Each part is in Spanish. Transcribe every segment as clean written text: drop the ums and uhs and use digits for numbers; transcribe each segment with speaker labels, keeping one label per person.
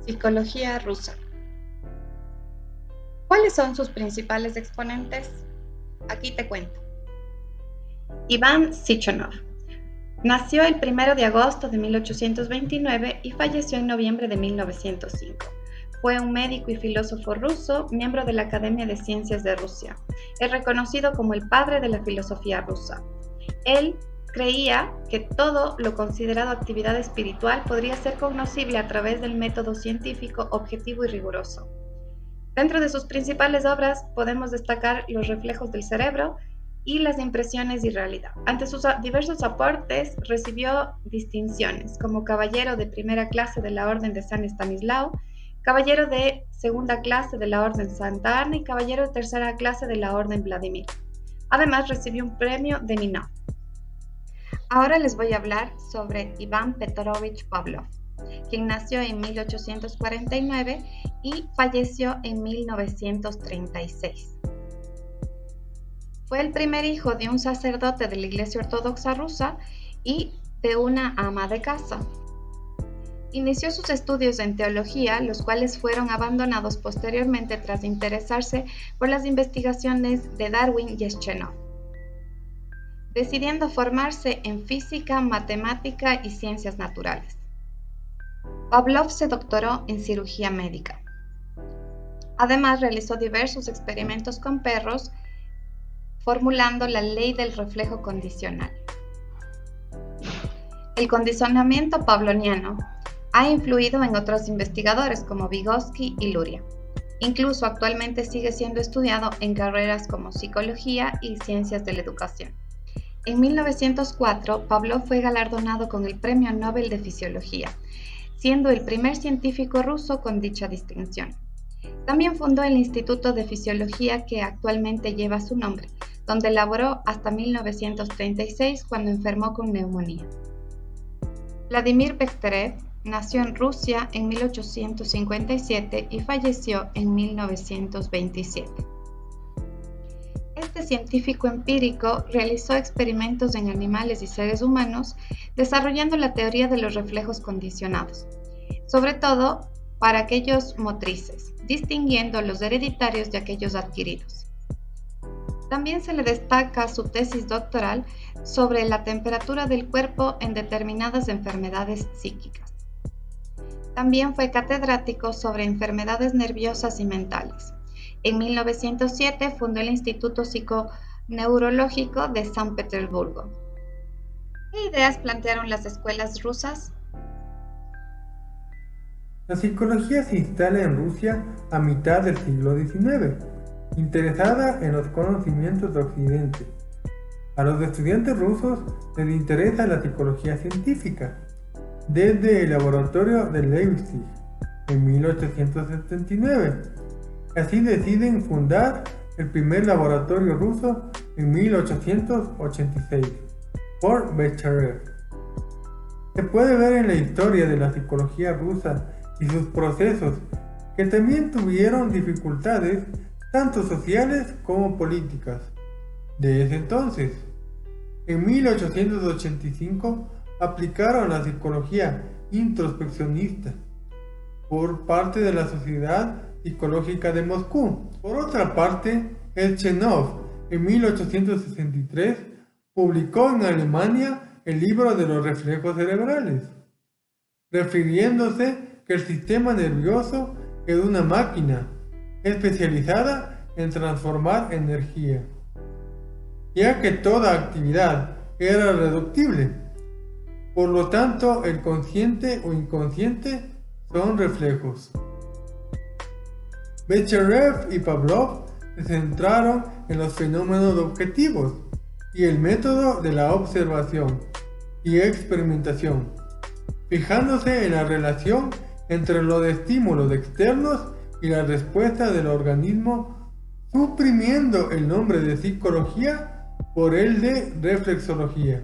Speaker 1: Psicología rusa. ¿Cuáles son sus principales exponentes? Aquí te cuento. Iván Sichonov. Nació el 1 de agosto de 1829 y falleció en noviembre de 1905. Fue un médico y filósofo ruso, miembro de la Academia de Ciencias de Rusia. Es reconocido como el padre de la filosofía rusa. Él creía que todo lo considerado actividad espiritual podría ser cognoscible a través del método científico objetivo y riguroso. Dentro de sus principales obras podemos destacar Los reflejos del cerebro y Las impresiones y realidad. Ante sus diversos aportes recibió distinciones como Caballero de Primera Clase de la Orden de San Estanislao, Caballero de Segunda Clase de la Orden Santa Ana y Caballero de Tercera Clase de la Orden Vladimir. Además recibió un premio de Minov. Ahora les voy a hablar sobre Iván Petrovich Pavlov, quien nació en 1849 y falleció en 1936. Fue el primer hijo de un sacerdote de la Iglesia Ortodoxa rusa y de una ama de casa. Inició sus estudios en teología, los cuales fueron abandonados posteriormente tras interesarse por las investigaciones de Darwin y Schenov, decidiendo formarse en física, matemática y ciencias naturales. Pavlov se doctoró en cirugía médica. Además, realizó diversos experimentos con perros, formulando la ley del reflejo condicional. El condicionamiento pavloviano ha influido en otros investigadores como Vygotsky y Luria. Incluso actualmente sigue siendo estudiado en carreras como psicología y ciencias de la educación. En 1904, Pavlov fue galardonado con el Premio Nobel de Fisiología, siendo el primer científico ruso con dicha distinción. También fundó el Instituto de Fisiología que actualmente lleva su nombre, donde laboró hasta 1936 cuando enfermó con neumonía. Vladimir Bekhterev nació en Rusia en 1857 y falleció en 1927. Este científico empírico realizó experimentos en animales y seres humanos, desarrollando la teoría de los reflejos condicionados, sobre todo para aquellos motrices, distinguiendo los hereditarios de aquellos adquiridos. También se le destaca su tesis doctoral sobre la temperatura del cuerpo en determinadas enfermedades psíquicas. También fue catedrático sobre enfermedades nerviosas y mentales. En 1907 fundó el Instituto Psiconeurológico de San Petersburgo. ¿Qué ideas plantearon las escuelas rusas?
Speaker 2: La psicología se instala en Rusia a mitad del siglo XIX, interesada en los conocimientos de Occidente. A los estudiantes rusos les interesa la psicología científica, desde el laboratorio de Leipzig en 1879. Así deciden fundar el primer laboratorio ruso en 1886 por Bekhterev. Se puede ver en la historia de la psicología rusa y sus procesos que también tuvieron dificultades tanto sociales como políticas de ese entonces. En 1885 aplicaron la psicología introspeccionista por parte de la Sociedad Psicológica de Moscú. Por otra parte, Schenov en 1863 publicó en Alemania el libro de los reflejos cerebrales, refiriéndose que el sistema nervioso es una máquina especializada en transformar energía, ya que toda actividad era reductible. Por lo tanto, el consciente o inconsciente son reflejos. Bekhterev y Pavlov se centraron en los fenómenos objetivos y el método de la observación y experimentación, fijándose en la relación entre los estímulos externos y la respuesta del organismo, suprimiendo el nombre de psicología por el de reflexología.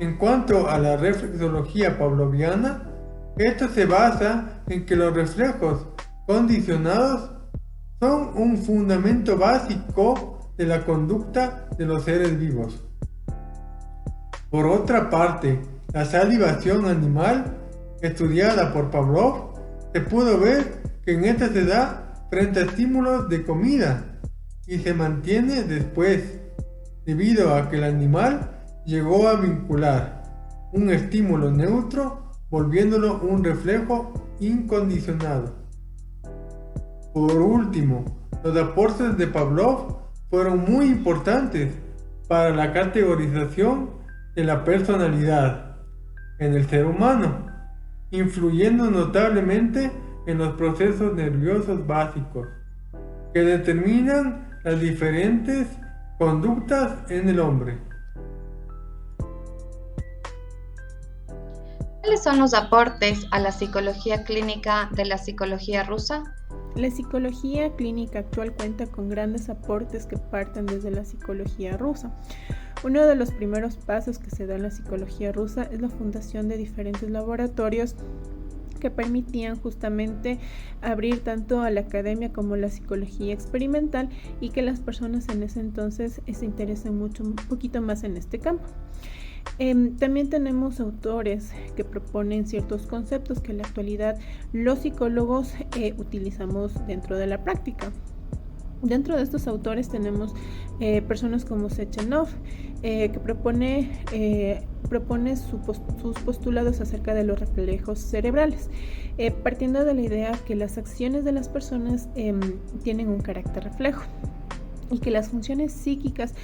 Speaker 2: En cuanto a la reflexología pavloviana, esto se basa en que los reflejos condicionados son un fundamento básico de la conducta de los seres vivos. Por otra parte, la salivación animal, estudiada por Pavlov, Se pudo ver que en esta se da frente a estímulos de comida y se mantiene después, debido a que el animal llegó a vincular un estímulo neutro, volviéndolo un reflejo incondicionado. Por último, los aportes de Pavlov fueron muy importantes para la categorización de la personalidad en el ser humano, influyendo notablemente en los procesos nerviosos básicos que determinan las diferentes conductas en el hombre.
Speaker 1: ¿Cuáles son los aportes a la psicología clínica de la psicología rusa?
Speaker 3: La psicología clínica actual cuenta con grandes aportes que parten desde la psicología rusa. Uno de los primeros pasos que se da en la psicología rusa es la fundación de diferentes laboratorios que permitían justamente abrir tanto a la academia como la psicología experimental y que las personas en ese entonces se interesen un poquito más en este campo. También tenemos autores que proponen ciertos conceptos que en la actualidad los psicólogos utilizamos dentro de la práctica. Dentro de estos autores tenemos personas como Sechenov, que propone sus postulados acerca de los reflejos cerebrales, partiendo de la idea que las acciones de las personas tienen un carácter reflejo y que las funciones psíquicas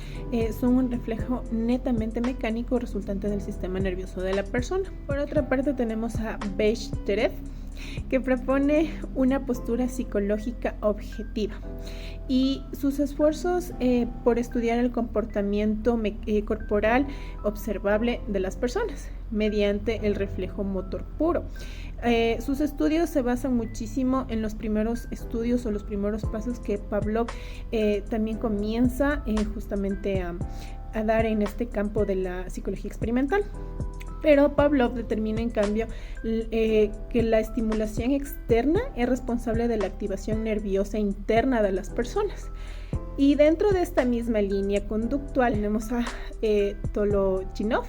Speaker 3: son un reflejo netamente mecánico resultante del sistema nervioso de la persona. Por otra parte tenemos a Bechterev, que propone una postura psicológica objetiva y sus esfuerzos por estudiar el comportamiento corporal observable de las personas mediante el reflejo motor puro. Sus estudios se basan muchísimo en los primeros estudios o los primeros pasos que Pavlov también comienza justamente a dar en este campo de la psicología experimental. Pero Pavlov determina en cambio que la estimulación externa es responsable de la activación nerviosa interna de las personas. Y dentro de esta misma línea conductual tenemos a Tolochinov,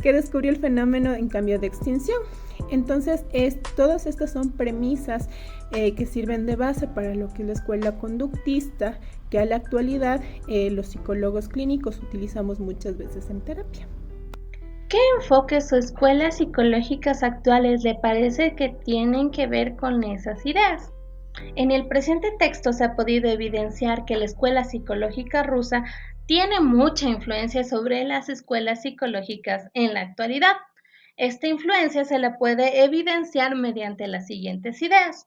Speaker 3: que descubrió el fenómeno en cambio de extinción. Entonces, todas estas son premisas que sirven de base para lo que es la escuela conductista, que a la actualidad los psicólogos clínicos utilizamos muchas veces en terapia.
Speaker 4: ¿Qué enfoques o escuelas psicológicas actuales le parece que tienen que ver con esas ideas? En el presente texto se ha podido evidenciar que la escuela psicológica rusa tiene mucha influencia sobre las escuelas psicológicas en la actualidad. Esta influencia se la puede evidenciar mediante las siguientes ideas,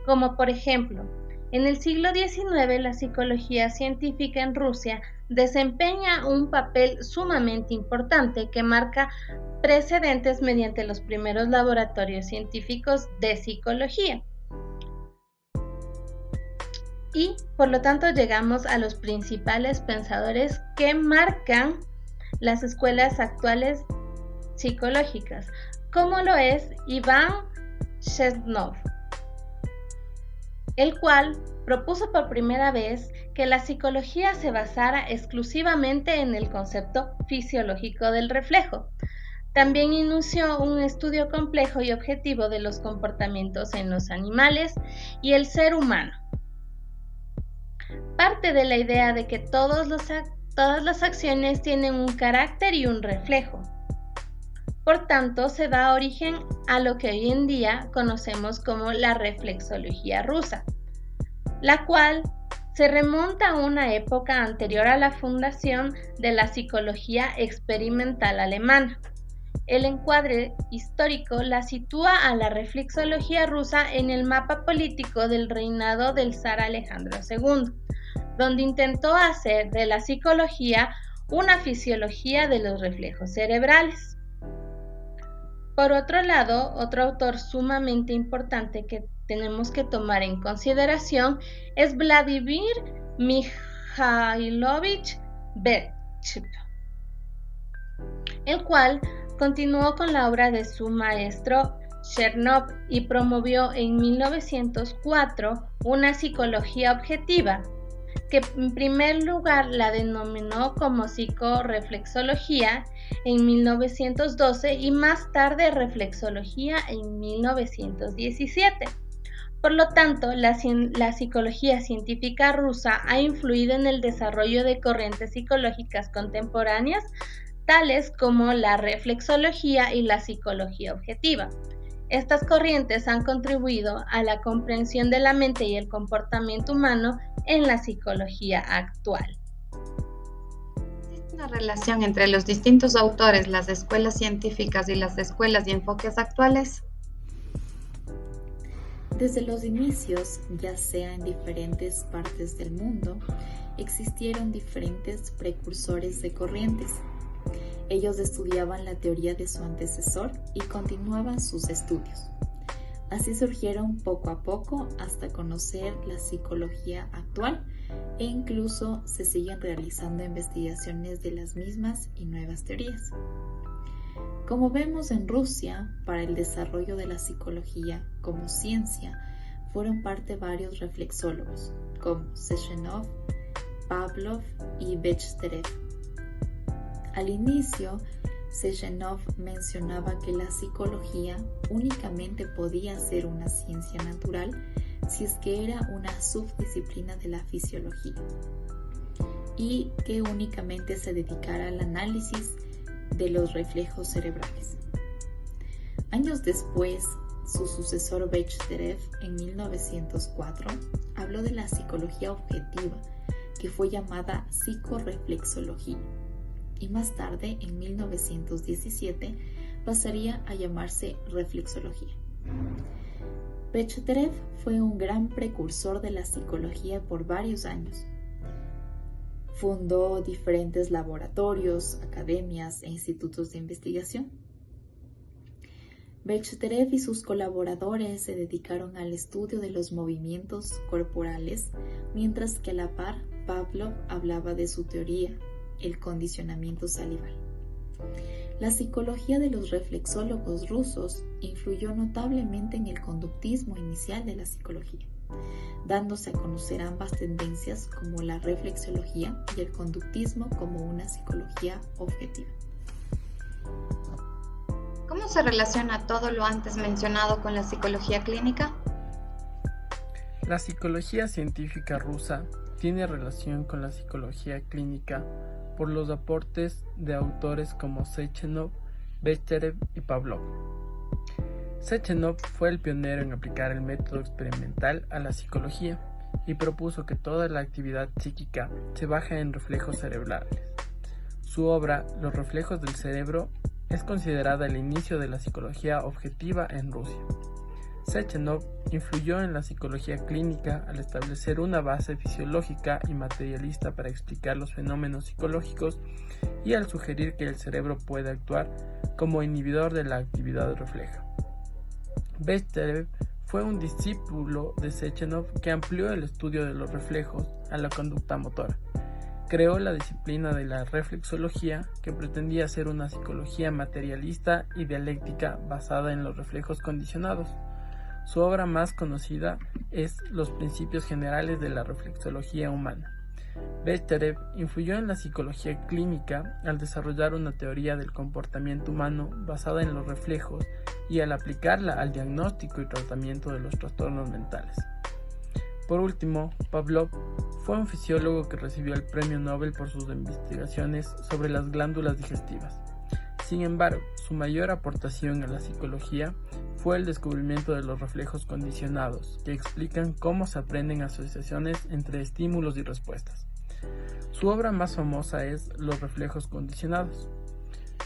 Speaker 4: como por ejemplo, en el siglo XIX la psicología científica en Rusia desempeña un papel sumamente importante que marca precedentes mediante los primeros laboratorios científicos de psicología. Y por lo tanto llegamos a los principales pensadores que marcan las escuelas actuales psicológicas, como lo es Iván Shestnov, el cual propuso por primera vez que la psicología se basara exclusivamente en el concepto fisiológico del reflejo. También inició un estudio complejo y objetivo de los comportamientos en los animales y el ser humano. Parte de la idea de que todas las acciones tienen un carácter y un reflejo. Por tanto, se da origen a lo que hoy en día conocemos como la reflexología rusa, la cual se remonta a una época anterior a la fundación de la psicología experimental alemana. El encuadre histórico la sitúa a la reflexología rusa en el mapa político del reinado del zar Alejandro II, donde intentó hacer de la psicología una fisiología de los reflejos cerebrales. Por otro lado, otro autor sumamente importante que tenemos que tomar en consideración es Vladimir Mikhailovich Bechterev, el cual continuó con la obra de su maestro Chernov y promovió en 1904 una psicología objetiva, que en primer lugar la denominó como psicorreflexología en 1912 y más tarde reflexología en 1917. Por lo tanto, la psicología científica rusa ha influido en el desarrollo de corrientes psicológicas contemporáneas, tales como la reflexología y la psicología objetiva. Estas corrientes han contribuido a la comprensión de la mente y el comportamiento humano en la psicología actual.
Speaker 1: ¿Existe una relación entre los distintos autores, las escuelas científicas y las escuelas y enfoques actuales?
Speaker 5: Desde los inicios, ya sea en diferentes partes del mundo, existieron diferentes precursores de corrientes. Ellos estudiaban la teoría de su antecesor y continuaban sus estudios. Así surgieron poco a poco hasta conocer la psicología actual e incluso se siguen realizando investigaciones de las mismas y nuevas teorías. Como vemos en Rusia, para el desarrollo de la psicología como ciencia fueron parte varios reflexólogos como Sechenov, Pavlov y Bechterev. Al inicio, Sechenov mencionaba que la psicología únicamente podía ser una ciencia natural si es que era una subdisciplina de la fisiología y que únicamente se dedicara al análisis de los reflejos cerebrales. Años después, su sucesor Bechterev, en 1904, habló de la psicología objetiva, que fue llamada psicorreflexología, y más tarde, en 1917, pasaría a llamarse reflexología. Bechterev fue un gran precursor de la psicología por varios años. Fundó diferentes laboratorios, academias e institutos de investigación. Bechterev y sus colaboradores se dedicaron al estudio de los movimientos corporales, mientras que a la par Pavlov hablaba de su teoría, el condicionamiento salival. La psicología de los reflexólogos rusos influyó notablemente en el conductismo inicial de la psicología, dándose a conocer ambas tendencias como la reflexología y el conductismo como una psicología objetiva.
Speaker 1: ¿Cómo se relaciona todo lo antes mencionado con la psicología clínica?
Speaker 6: La psicología científica rusa tiene relación con la psicología clínica por los aportes de autores como Sechenov, Bechterev y Pavlov. Sechenov fue el pionero en aplicar el método experimental a la psicología y propuso que toda la actividad psíquica se basa en reflejos cerebrales. Su obra, Los reflejos del cerebro, es considerada el inicio de la psicología objetiva en Rusia. Sechenov influyó en la psicología clínica al establecer una base fisiológica y materialista para explicar los fenómenos psicológicos y al sugerir que el cerebro puede actuar como inhibidor de la actividad refleja. Bechterev fue un discípulo de Sechenov que amplió el estudio de los reflejos a la conducta motora. Creó la disciplina de la reflexología, que pretendía ser una psicología materialista y dialéctica basada en los reflejos condicionados. Su obra más conocida es Los principios generales de la reflexología humana. Bechterev influyó en la psicología clínica al desarrollar una teoría del comportamiento humano basada en los reflejos y al aplicarla al diagnóstico y tratamiento de los trastornos mentales. Por último, Pavlov fue un fisiólogo que recibió el premio Nobel por sus investigaciones sobre las glándulas digestivas. Sin embargo, su mayor aportación a la psicología fue el descubrimiento de los reflejos condicionados, que explican cómo se aprenden asociaciones entre estímulos y respuestas. Su obra más famosa es Los reflejos condicionados.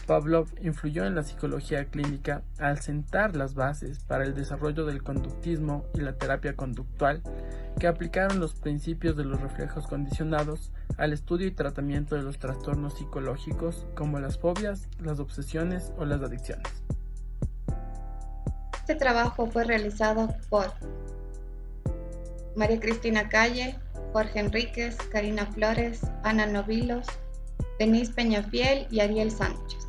Speaker 6: Pavlov influyó en la psicología clínica al sentar las bases para el desarrollo del conductismo y la terapia conductual, que aplicaron los principios de los reflejos condicionados al estudio y tratamiento de los trastornos psicológicos como las fobias, las obsesiones o las adicciones.
Speaker 1: Este trabajo fue realizado por María Cristina Calle, Jorge Enríquez, Karina Flores, Ana Novilos, Denise Peñafiel y Ariel Sánchez.